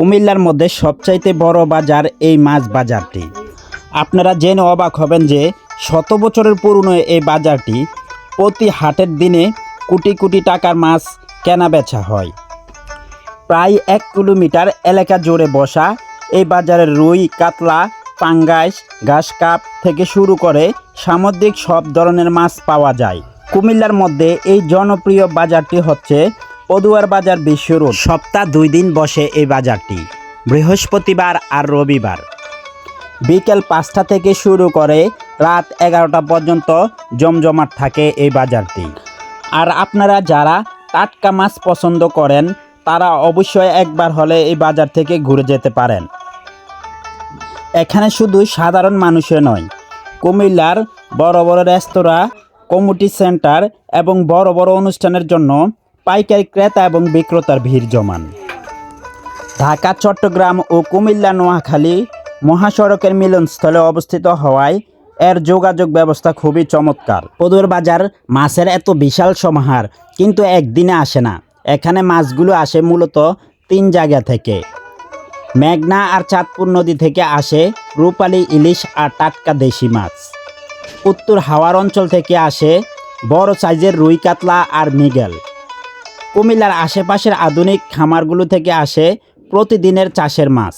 কুমিল্লার মধ্যে সবচাইতে বড় বাজার এই মাছ বাজারটি। আপনারা জেনে অবাক হবেন যে শত বছরের পুরনো এই বাজারটি প্রতি হাটের দিনে কোটি কোটি টাকার মাছ কেনা বেচা হয়। প্রায় 1 কিলোমিটার এলাকা জুড়ে বসা এই বাজারের রুই, কাতলা, পাঙ্গাস, ঘাসকাপ থেকে শুরু করে সামুদ্রিক সব ধরনের মাছ পাওয়া যায়। কুমিল্লার মধ্যে এই জনপ্রিয় বাজারটি হচ্ছে পদুয়ার বাজার বিশ্ব রোড। সপ্তাহ 2 দিন বসে এই বাজারটি, বৃহস্পতিবার আর রবিবার। বিকেল 5টা থেকে শুরু করে রাত 11টা পর্যন্ত জমজমাট থাকে এই বাজারটি। আর আপনারা যারা টাটকা মাছ পছন্দ করেন তারা অবশ্যই একবার হলে এই বাজার থেকে ঘুরে যেতে পারেন। এখানে শুধু সাধারণ মানুষে নয়, কুমিল্লার বড় বড় রেস্তোরাঁ, কমিউনিটি সেন্টার এবং বড় বড় অনুষ্ঠানের জন্য পাইকারি ক্রেতা এবং বিক্রেতার ভিড় জমান। ঢাকা, চট্টগ্রাম ও কুমিল্লা নোয়াখালী মহাসড়কের মিলনস্থলে অবস্থিত হওয়ায় এর যোগাযোগ ব্যবস্থা খুবই চমৎকার। পদুয়ার বাজার মাছের এত বিশাল সমাহার কিন্তু একদিনে আসে না। এখানে মাছগুলো আসে মূলত 3 জায়গা থেকে। মেঘনা আর চাঁদপুর নদী থেকে আসে রূপালী ইলিশ আর টাটকা দেশি মাছ। উত্তর হাওয়ার অঞ্চল থেকে আসে বড় সাইজের রুই, কাতলা আর মৃগেল। কুমিল্লার আশেপাশের আধুনিক খামারগুলো থেকে আসে প্রতিদিনের চাষের মাছ।